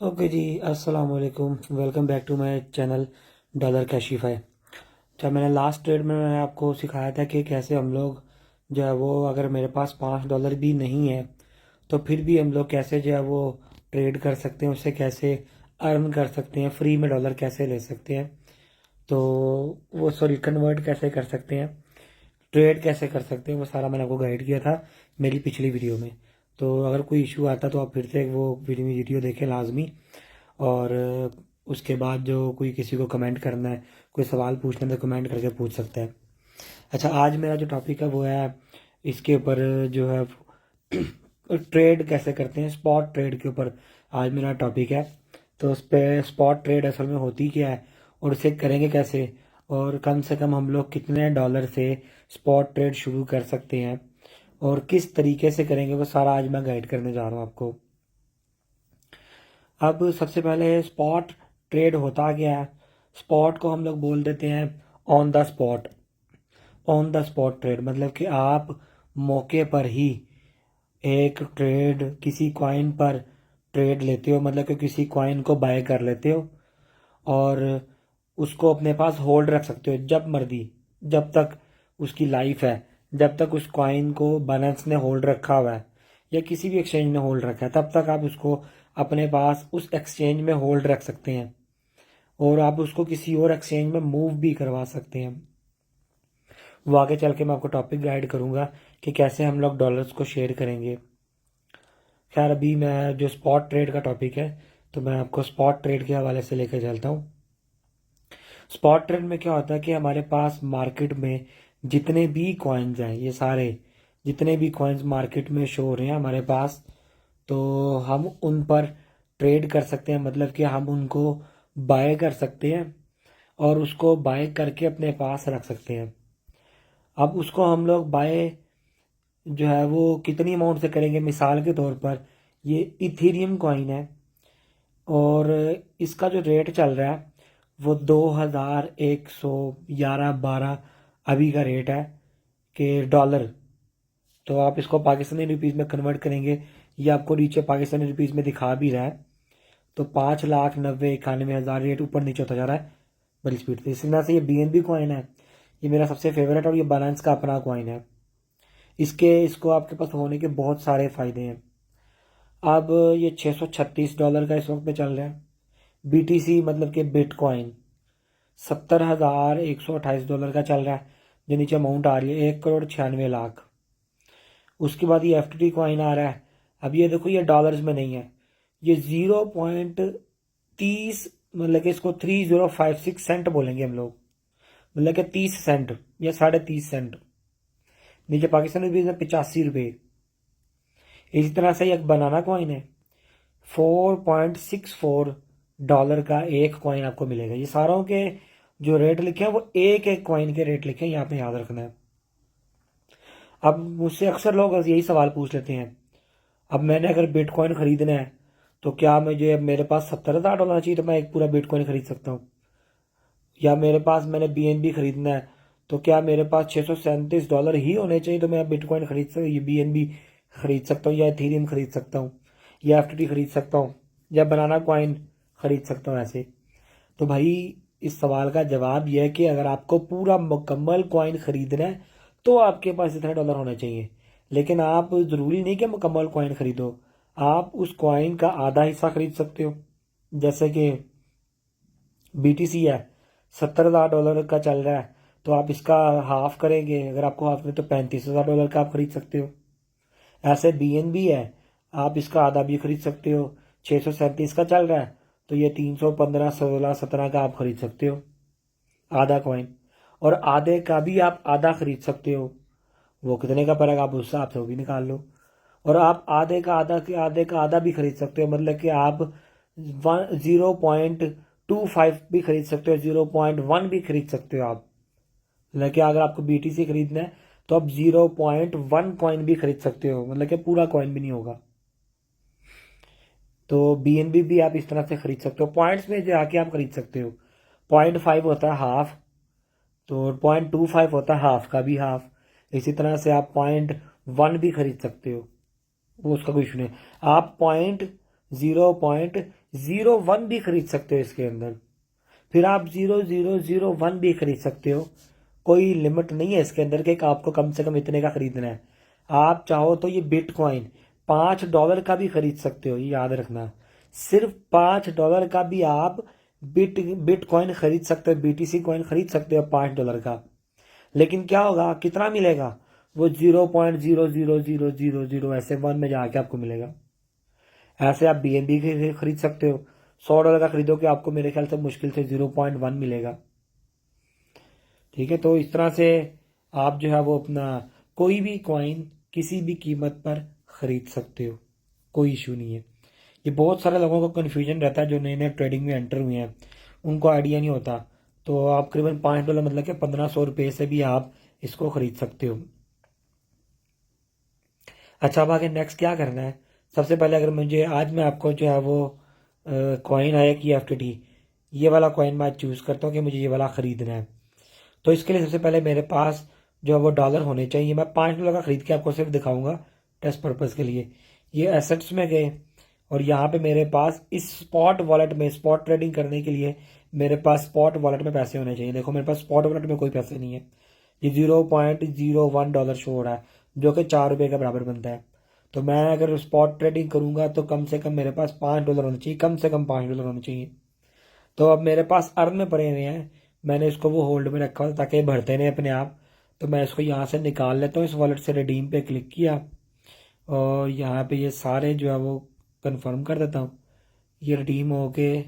Okay जी, अस्सलाम वालेकुम। Welcome back to my channel dollar Cashify. जब मैंने लास्ट ट्रेड में मैंने आपको सिखाया था कि कैसे हम लोग जो है वो, अगर मेरे पास $5 भी नहीं है तो फिर भी हम लोग कैसे जो है वो ट्रेड कर सकते हैं, उससे कैसे अर्न कर सकते हैं, फ्री में डॉलर कैसे ले सकते हैं, तो वो सॉरी कन्वर्ट कैसे कर सकते हैं, ट्रेड कैसे कर सकते हैं, वो सारा मैंने आपको गाइड किया था मेरी पिछली वीडियो में। तो अगर कोई इशू आता तो आप फिर से वो वीडियो देखें लाजमी। और उसके बाद जो कोई किसी को कमेंट करना है, कोई सवाल पूछना है तो कमेंट करके पूछ सकता है। अच्छा, आज मेरा जो टॉपिक है वो है इसके ऊपर जो है ट्रेड कैसे करते हैं, स्पॉट ट्रेड के ऊपर आज मेरा टॉपिक है। तो उस पर स्पॉट ट्रेड असल में होती क्या है और इसे करेंगे कैसे, और कम से कम हम लोग कितने डॉलर से स्पॉट ट्रेड शुरू कर सकते हैं और किस तरीके से करेंगे, वो सारा आज मैं गाइड करने जा रहा हूँ आपको। अब सबसे पहले स्पॉट ट्रेड होता क्या है। स्पॉट को हम लोग बोल देते हैं on the spot. On the spot trade मतलब कि आप मौके पर ही एक ट्रेड किसी कॉइन पर ट्रेड लेते हो, मतलब कि किसी कॉइन को बाय कर लेते हो और उसको अपने पास होल्ड रख सकते हो जब मर्जी, जब तक उसकी लाइफ है, जब तक उस कॉइन को बाइनेंस ने होल्ड रखा हुआ है या किसी भी एक्सचेंज ने होल्ड रखा है, तब तक आप उसको अपने पास उस एक्सचेंज में होल्ड रख सकते हैं और आप उसको किसी और एक्सचेंज में मूव भी करवा सकते हैं। वो आगे चल के मैं आपको टॉपिक गाइड करूंगा कि कैसे हम लोग डॉलर्स को शेयर करेंगे। खैर, अभी मैं जो स्पॉट ट्रेड का टॉपिक है तो मैं आपको स्पॉट ट्रेड के हवाले से लेकर चलता हूँ। स्पॉट ट्रेड में क्या होता है कि हमारे पास मार्केट में जितने भी कॉइन्स हैं, ये सारे जितने भी कॉइन्स मार्केट में शो हो रहे हैं हमारे पास, तो हम उन पर ट्रेड कर सकते हैं, मतलब कि हम उनको बाय कर सकते हैं और उसको बाय करके अपने पास रख सकते हैं। अब उसको हम लोग बाय जो है वो कितनी अमाउंट से करेंगे, मिसाल के तौर पर ये इथेरियम कॉइन है और इसका जो रेट चल रहा है वो 2111-12 अभी का रेट है कि डॉलर। तो आप इसको पाकिस्तानी रुपीज़ में कन्वर्ट करेंगे, ये आपको नीचे पाकिस्तानी रुपीज़ में दिखा भी रहा है। तो 5,90,91,000 रेट ऊपर नीचे होता जा रहा है बड़ी स्पीड से। इसी तरह से ये BNB कॉइन है, ये मेरा सबसे फेवरेट और ये बाइनेंस का अपना कॉइन है। इसको आपके पास होने के बहुत सारे फ़ायदे हैं। अब ये $636 का इस वक्त पे चल रहा है। BTC मतलब कि बिटकॉइन $70,128 का चल रहा है, जो नीचे अमाउंट आ रही है 1,96,00,000। उसके बाद ये FTT कॉइन आ रहा है। अब ये देखो, ये डॉलर्स में नहीं है, ये 0.30 मतलब कि इसको 3056 सेंट बोलेंगे हम लोग, मतलब कि 30 सेंट या 30.5 सेंट। नीचे पाकिस्तानी रुपीज में 85 रुपये। इसी तरह से एक बनाना कॉइन है, $4.64 का एक कॉइन आपको मिलेगा। ये सारों के जो रेट लिखे हैं वो एक एक कॉइन के रेट लिखे हैं, यहाँ पे याद रखना है। अब मुझसे अक्सर लोग यही सवाल पूछ लेते हैं, अब मैंने अगर बिटकॉइन खरीदना है तो क्या मुझे, अब मेरे पास $70,000 चाहिए तो मैं एक पूरा बिटकॉइन खरीद सकता हूँ, या मेरे पास मैंने BNB खरीदना है तो क्या मेरे पास $637 ही होने चाहिए तो मैं बिटकॉइन खरीद सकता, ये BNB खरीद सकता हूँ या इथेरियम खरीद सकता हूँ या FTT खरीद सकता हूँ या बनाना कॉइन खरीद सकता हूँ ऐसे। तो भाई, इस सवाल का जवाब यह है कि अगर आपको पूरा मुकम्मल कॉइन खरीदना है तो आपके पास इतने डॉलर होने चाहिए, लेकिन आप ज़रूरी नहीं कि मुकम्मल कॉइन खरीदो, आप उस कॉइन का आधा हिस्सा खरीद सकते हो। जैसे कि BTC है, $70,000 का चल रहा है, तो आप इसका हाफ करेंगे, अगर आपको हाफ करें तो $35,000 का आप खरीद सकते हो। ऐसे BNB है, आप इसका आधा भी खरीद सकते हो, 637 का चल रहा है तो ये 315, 16, 17 का आप खरीद सकते हो आधा कॉइन। और आधे का भी आप आधा खरीद सकते हो, वो कितने का पड़ेगा आप उस हिसाब से वो भी निकाल लो। और आप आधे का आधा के आधे का आधा भी खरीद सकते हो, मतलब कि आप 0.25 भी खरीद सकते हो, 0.1 भी खरीद सकते हो आप। मतलब कि अगर आपको BTC खरीदना है तो आप 0.1 कॉइन भी खरीद सकते हो, मतलब कि पूरा कॉइन भी नहीं होगा। तो BNB भी आप इस तरह से खरीद सकते हो, पॉइंट्स में जाके आप खरीद सकते हो। 0.5 होता है हाफ, तो 0.25 होता है हाफ का भी हाफ। इसी तरह से आप 0.1 भी खरीद सकते हो, वो उसका कोई इशू नहीं। आप 0.01 भी खरीद सकते हो इसके अंदर, फिर आप 0.001 भी खरीद सकते हो। कोई लिमिट नहीं है इसके अंदर कि आपको कम से कम इतने का खरीदना है। आप चाहो तो ये बिटकॉइन $5 का भी खरीद सकते हो, ये याद रखना। सिर्फ $5 का भी आप बिटकॉइन खरीद सकते हो, बीटीसी कॉइन खरीद सकते हो $5 का। लेकिन क्या होगा, कितना मिलेगा, वो 0.00000 ऐसे 1 में जाके आपको मिलेगा। ऐसे आप BNB खरीद सकते हो, $100 का खरीदोगे आपको मेरे ख्याल से मुश्किल से 0.1 मिलेगा। ठीक है, तो इस तरह से आप जो है वो अपना कोई भी कॉइन किसी भी कीमत पर खरीद सकते हो, कोई इशू नहीं है। ये बहुत सारे लोगों को कन्फ्यूजन रहता है जो नए नए ट्रेडिंग में एंटर हुए हैं, उनको आइडिया नहीं होता। तो आप करीबन $5 मतलब कि 1500 से भी आप इसको खरीद सकते हो। अच्छा, अब आगे नेक्स्ट क्या करना है। सबसे पहले अगर मुझे आज मैं आपको जो है वो कॉइन है कि FTT, ये वाला कॉइन मैं चूज़ करता हूँ कि मुझे ये वाला ख़रीदना है। तो इसके लिए सबसे पहले मेरे पास जो है वो डॉलर होने चाहिए। मैं $5 का ख़रीद के आपको सिर्फ दिखाऊंगा टेस्ट पर्पज़ के लिए। ये एसेट्स में गए और यहाँ पे मेरे पास इस स्पॉट वॉलेट में स्पॉट ट्रेडिंग करने के लिए मेरे पास स्पॉट वॉलेट में पैसे होने चाहिए। देखो मेरे पास स्पॉट वॉलेट में कोई पैसे नहीं है। ये $0.01 शो हो रहा है जो कि $4 के बराबर बनता है। तो मैं अगर स्पॉट ट्रेडिंग करूंगा तो कम से कम मेरे पास $5 होने चाहिए, कम से कम $5 होने चाहिए। तो अब मेरे पास अर्न में पड़े हुए हैं, मैंने इसको वो होल्ड में रखा हुआ ताकि ये बढ़ते नहीं अपने आप। तो मैं इसको यहाँ से निकाल लेता हूँ, इस वॉलेट से रिडीम पे क्लिक किया और यहाँ पे ये सारे जो है वो कंफर्म कर देता हूँ। ये रिडीम होके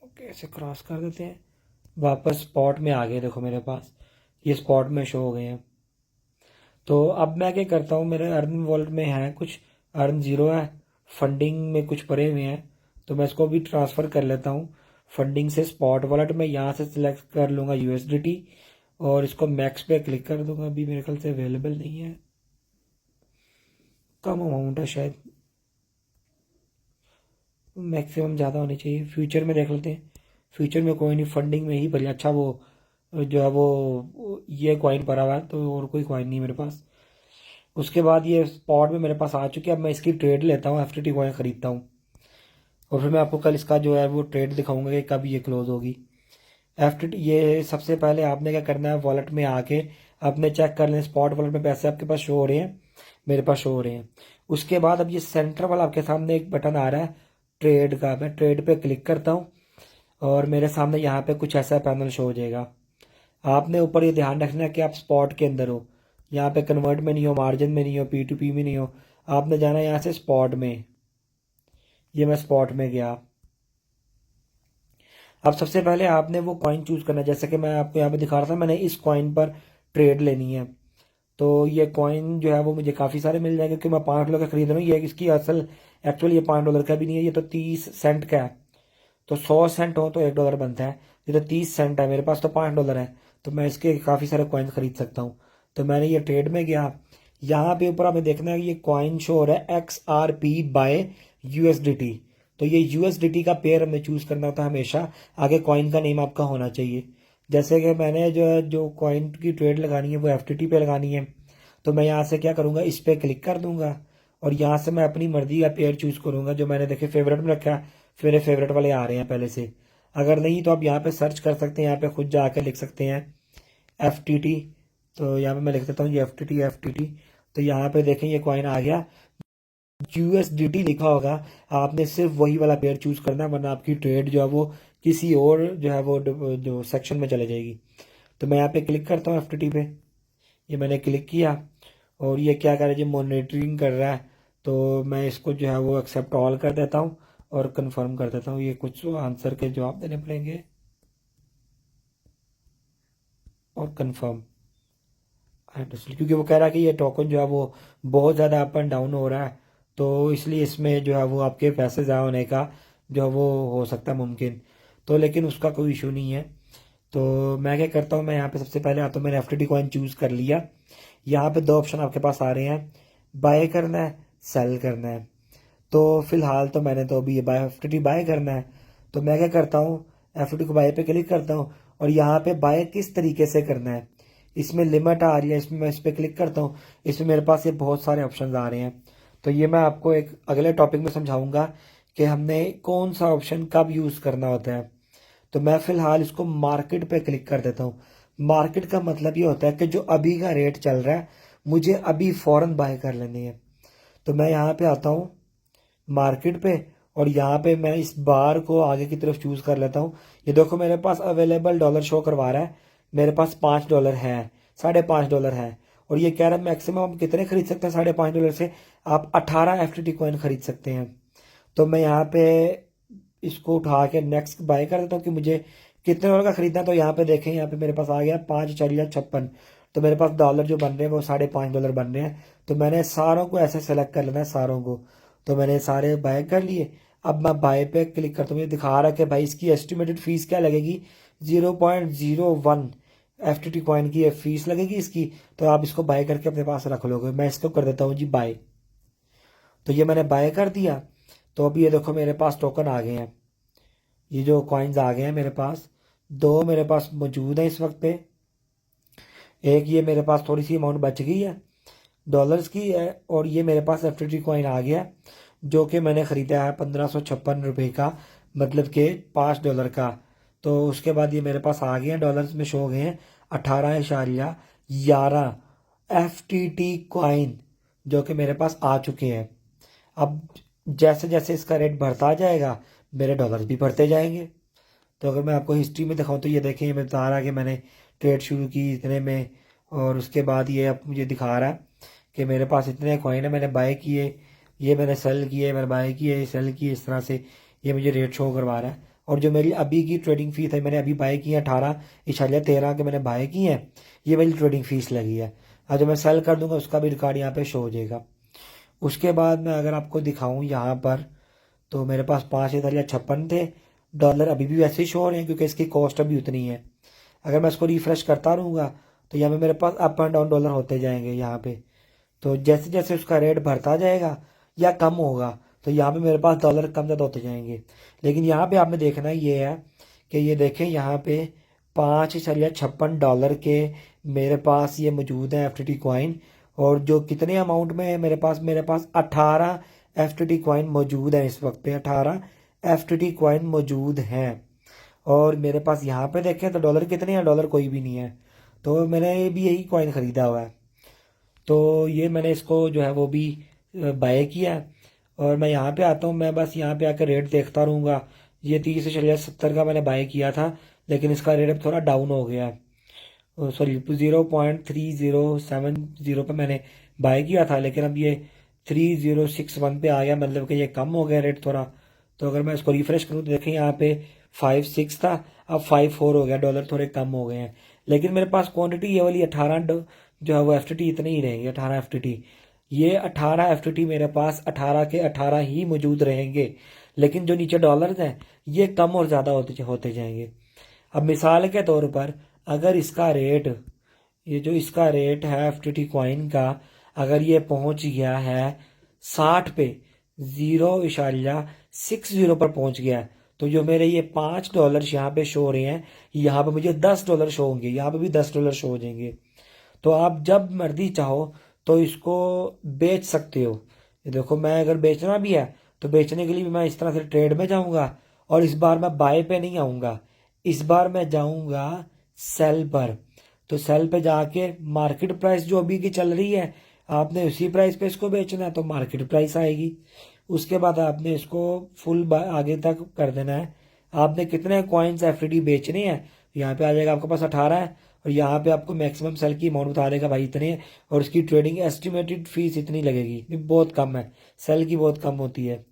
ओके ऐसे क्रॉस कर देते हैं, वापस स्पॉट में आ गए। देखो मेरे पास ये स्पॉट में शो हो गए हैं। तो अब मैं क्या करता हूँ, मेरे अर्न वॉलेट में है कुछ, अर्न 0 है, फंडिंग में कुछ पड़े हुए हैं, तो मैं इसको भी ट्रांसफ़र कर लेता हूँ फंडिंग से स्पॉट वॉलेट में। यहाँ से सिलेक्ट कर लूँगा USDT और इसको मैक्स पे क्लिक कर दूंगा। अभी मेरे ख्याल से अवेलेबल नहीं है, कम अमाउंट है शायद, मैक्सिमम ज़्यादा होनी चाहिए। फ्यूचर में देख लेते हैं, फ्यूचर में कोई नहीं, फंडिंग में ही भले। अच्छा वो जो है वो ये कॉइन पड़ा हुआ है, तो और कोई कॉइन नहीं मेरे पास। उसके बाद ये स्पॉट में मेरे पास आ चुकी है। अब मैं इसकी ट्रेड लेता हूँ, FTT कॉइन खरीदता हूँ और फिर मैं आपको कल इसका जो है वो ट्रेड दिखाऊंगा कि कब ये क्लोज होगी। FTT ये सबसे पहले आपने क्या करना है, वॉलेट में आके आपने चेक कर लें स्पॉट वॉलेट में पैसे आपके पास शो हो रहे हैं, मेरे पास शो हो रहे हैं। उसके बाद अब ये सेंटर वाला आपके सामने एक बटन आ रहा है ट्रेड का, मैं ट्रेड पे क्लिक करता हूँ और मेरे सामने यहाँ पे कुछ ऐसा पैनल शो हो जाएगा। आपने ऊपर ये ध्यान रखना है कि आप स्पॉट के अंदर हो, यहाँ पे कन्वर्ट में नहीं हो, मार्जिन में नहीं हो, P2P में नहीं हो। आपने जाना है यहाँ से स्पॉट में। ये मैं स्पॉट में गया। अब सबसे पहले आपने वो कॉइन चूज करना है, जैसे कि मैं आपको यहाँ पे दिखा रहा था, मैंने इस कॉइन पर ट्रेड लेनी है। तो ये कॉइन जो है वो मुझे काफ़ी सारे मिल जाएंगे क्योंकि मैं $5 का खरीद रहा हूँ। ये इसकी असल एक्चुअली ये $5 का भी नहीं है, ये तो 30 सेंट का है। तो 100 सेंट हो तो $1 बनता है, ये तो 30 सेंट है, मेरे पास तो $5 है। तो मैं इसके काफ़ी सारे कॉइन खरीद सकता हूँ। तो मैंने ये ट्रेड में गया, यहाँ पे ऊपर हमें देखना है ये कॉइन शो हो रहा है XRP बाय USDT। तो ये USDT का पेयर हमें चूज़ करना होता है हमेशा, आगे कॉइन का नेम आपका होना चाहिए। जैसे कि मैंने जो है जो कॉइन की ट्रेड लगानी है वो FTT पे लगानी है, तो मैं यहाँ से क्या करूँगा, इस पर क्लिक कर दूंगा और यहाँ से मैं अपनी मर्जी का पेयर चूज़ करूँगा जो मैंने देखे फेवरेट में रखा है। मेरे फेवरेट वाले आ रहे हैं पहले से। अगर नहीं तो आप यहाँ पे सर्च कर सकते हैं, यहाँ पे खुद जाके लिख सकते हैं FTT। तो यहाँ पे मैं लिख देता हूँ ये FTT। तो यहाँ पे देखें ये कॉइन आ गया, USDT लिखा होगा। आपने सिर्फ वही वाला पेयर चूज करना है, वरना आपकी ट्रेड जो है वो किसी और जो है वो जो सेक्शन में चले जाएगी। तो मैं यहाँ पे क्लिक करता हूँ FTT पे, ये मैंने क्लिक किया और ये क्या कर रहा है, ये मॉनिटरिंग कर रहा है। तो मैं इसको जो है वो एक्सेप्ट ऑल कर देता हूँ और कंफर्म कर देता हूँ। ये कुछ आंसर के जवाब देने पड़ेंगे और कंफर्म, क्योंकि वो कह रहा है कि ये टोकन जो है वो बहुत ज़्यादा अप एंड डाउन हो रहा है, तो इसलिए इसमें जो है वो आपके पैसे ज़्यादा होने का जो है वो हो सकता है मुमकिन। तो लेकिन उसका कोई इशू नहीं है। तो मैं क्या करता हूँ, मैं यहाँ पे सबसे पहले आता हूँ, मैंने FTT कॉइन चूज़ कर लिया। यहाँ पे दो ऑप्शन आपके पास आ रहे हैं, बाय करना है, सेल करना है। तो फिलहाल तो मैंने तो अभी ये बाय FTT बाय करना है। तो मैं क्या करता हूँ, FTT को बाय पे क्लिक करता हूँ और यहाँ पे बाय किस तरीके से करना है, इसमें लिमिट आ रही है, इसमें मैं इस पर क्लिक करता हूँ। इसमें मेरे पास ये बहुत सारे ऑप्शन आ रहे हैं। तो ये मैं आपको एक अगले टॉपिक में समझाऊंगा कि हमने कौन सा ऑप्शन कब यूज़ करना होता है। तो मैं फ़िलहाल इसको मार्केट पे क्लिक कर देता हूँ। मार्केट का मतलब ये होता है कि जो अभी का रेट चल रहा है मुझे अभी फ़ौरन बाय कर लेनी है। तो मैं यहाँ पे आता हूँ मार्केट पे, और यहाँ पे मैं इस बार को आगे की तरफ चूज़ कर लेता हूँ। ये देखो मेरे पास अवेलेबल डॉलर शो करवा रहा है, मेरे पास $5 है, $5.5 है, और ये कह रहा है मैक्सिमम आप कितने खरीद सकते हैं $5.5 से, आप 18 FTT कॉइन खरीद सकते हैं। तो मैं यहाँ पे इसको उठा के नेक्स्ट बाय कर देता हूँ कि मुझे कितने डॉलर का खरीदना है। तो यहाँ पे देखें, यहाँ पे मेरे पास आ गया 5.56। तो मेरे पास डॉलर जो बन रहे हैं वो $5.5 बन रहे हैं। तो मैंने सारों को ऐसे सेलेक्ट कर लेना है, सारों को। तो मैंने सारे बाय कर लिए। अब मैं बाय पे क्लिक करता हूँ, ये दिखा रहा है कि भाई इसकी एस्टिमेटेड फीस क्या लगेगी, 0.01 FTT कॉइन की फीस लगेगी इसकी। तो आप इसको बाय करके अपने पास रख लोगे। मैं इसको कर देता हूँ जी बाय। तो ये मैंने बाय कर दिया। तो अभी ये देखो मेरे पास टोकन आ गए हैं, ये जो कॉइन्स आ गए हैं मेरे पास, दो मेरे पास मौजूद हैं इस वक्त पे। एक ये मेरे पास थोड़ी सी अमाउंट बच गई है डॉलर्स की है, और ये मेरे पास FTT कॉइन आ गया जो कि मैंने ख़रीदा है 1556 रुपये का, मतलब कि $5 का। तो उसके बाद ये मेरे पास आ गए हैं, डॉलर्स में शो हो गए हैं 18.11 FTT कॉइन जो कि मेरे पास आ चुके हैं। अब जैसे जैसे इसका रेट बढ़ता जाएगा मेरे डॉलर्स भी बढ़ते जाएंगे। तो अगर मैं आपको हिस्ट्री में दिखाऊं तो ये देखें, ये बता रहा है कि मैंने ट्रेड शुरू की इतने में, और उसके बाद ये अब मुझे दिखा रहा है कि मेरे पास इतने कॉइन है, मैंने बाय किए, ये मैंने सेल किए, मैंने बाय किए, सेल किए, इस तरह से ये मुझे रेट शो करवा रहा है। और जो मेरी अभी की ट्रेडिंग फीस है, मैंने अभी बाय की है 18.13 के मैंने बाय की है, ये मेरी ट्रेडिंग फीस लगी है। और जब मैं सेल कर दूंगा उसका भी रिकॉर्ड यहाँ पे शो हो जाएगा। उसके बाद मैं अगर आपको दिखाऊं यहाँ पर, तो मेरे पास 5,056 थे डॉलर, अभी भी वैसे ही शो हो रहे हैं क्योंकि इसकी कॉस्ट अभी उतनी है। अगर मैं इसको रिफ्रेश करता रहूँगा तो यहाँ पे मेरे पास अप एंड डाउन डॉलर होते जाएंगे यहाँ पे। तो जैसे जैसे उसका रेट बढ़ता जाएगा या कम होगा तो यहाँ पे मेरे पास डॉलर कम ज़्यादा होते जाएंगे। लेकिन यहाँ पे आपने देखना ये है कि ये देखें, यहाँ पे $5.56 के मेरे पास ये मौजूद है FTT कॉइन। और जो कितने अमाउंट में है मेरे पास 18 FTT कॉइन मौजूद है इस वक्त पे, 18 FTT कॉइन मौजूद हैं। और मेरे पास यहाँ पे देखें तो डॉलर कितने हैं, डॉलर कोई भी नहीं है। तो मैंने भी यही कॉइन ख़रीदा हुआ है। तो ये मैंने इसको जो है वो भी बाय किया है। और मैं यहाँ पे आता हूँ, मैं बस यहाँ पे आकर रेट देखता रहूँगा। ये 30.70 का मैंने बाय किया था, लेकिन इसका रेट अब थोड़ा डाउन हो गया है। सॉरी, 0.3070 पे मैंने बाय किया था, लेकिन अब ये 3061 पे आ गया, मतलब कि ये कम हो गया रेट थोड़ा। तो अगर मैं इसको रिफ्रेश करूँ तो देखें, यहाँ पे 5.6 था, अब 5.4 हो गया, डॉलर थोड़े कम हो गए हैं। लेकिन मेरे पास क्वांटिटी ये वाली 18 जो है वो FTT इतने ही रहेंगे, 18 FTT। ये 18 FTT मेरे पास 18 के 18 ही मौजूद रहेंगे। लेकिन जो नीचे डॉलर्स हैं ये कम और ज़्यादा होते होते जाएंगे। अब मिसाल के तौर पर, अगर इसका रेट, ये जो इसका रेट है FTT कॉइन का, अगर ये पहुंच गया है 60 पे, 0.60 पर पहुंच गया है, तो जो मेरे ये $5 यहाँ पे शो हो रहे हैं, यहाँ पे मुझे $10 शो होंगे, यहाँ पे भी $10 शो हो जाएंगे। तो आप जब मर्जी चाहो तो इसको बेच सकते हो। ये देखो, मैं अगर बेचना भी है तो बेचने के लिए भी मैं इस तरह से ट्रेड में जाऊंगा, और इस बार मैं बाय पे नहीं आऊंगा, इस बार मैं जाऊंगा सेल पर। तो सेल पे जाके मार्केट प्राइस जो अभी की चल रही है, आपने उसी प्राइस पे इसको बेचना है तो मार्केट प्राइस आएगी। उसके बाद आपने इसको फुल आगे तक कर देना है। आपने कितने कॉइन्स FTT बेचने हैं, यहाँ पे आ जाएगा आपके पास 18 है, और यहाँ पे आपको मैक्सिमम सेल की अमाउंट बता देगा भाई इतने, और इसकी ट्रेडिंग एस्टिमेटेड फीस इतनी लगेगी, ये बहुत कम है, सेल की बहुत कम होती है।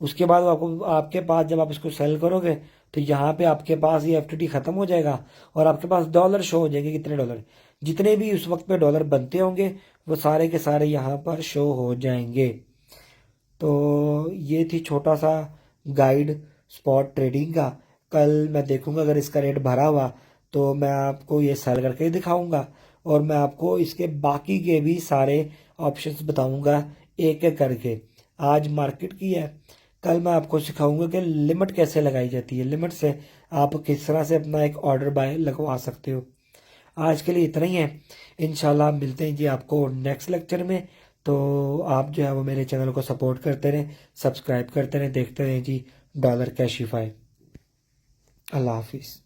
उसके बाद आपको, आपके पास जब आप इसको सेल करोगे तो यहाँ पे आपके पास ये FTT ख़त्म हो जाएगा, और आपके पास डॉलर शो हो जाएंगे, कितने डॉलर, जितने भी उस वक्त पे डॉलर बनते होंगे वो सारे के सारे यहाँ पर शो हो जाएंगे। तो ये थी छोटा सा गाइड स्पॉट ट्रेडिंग का। कल मैं देखूंगा अगर इसका रेट भरा हुआ तो मैं आपको ये सेल करके दिखाऊंगा, और मैं आपको इसके बाकी के भी सारे ऑप्शंस बताऊंगा एक एक करके। आज मार्केट की है, कल मैं आपको सिखाऊंगा कि लिमिट कैसे लगाई जाती है, लिमिट से आप किस तरह से अपना एक ऑर्डर बाय लगवा सकते हो। आज के लिए इतना ही है, इंशाल्लाह मिलते हैं जी आपको नेक्स्ट लेक्चर में। तो आप जो है वो मेरे चैनल को सपोर्ट करते रहें, सब्सक्राइब करते रहें, देखते रहें जी डॉलर कैशिफाई। अल्लाह हाफिज़।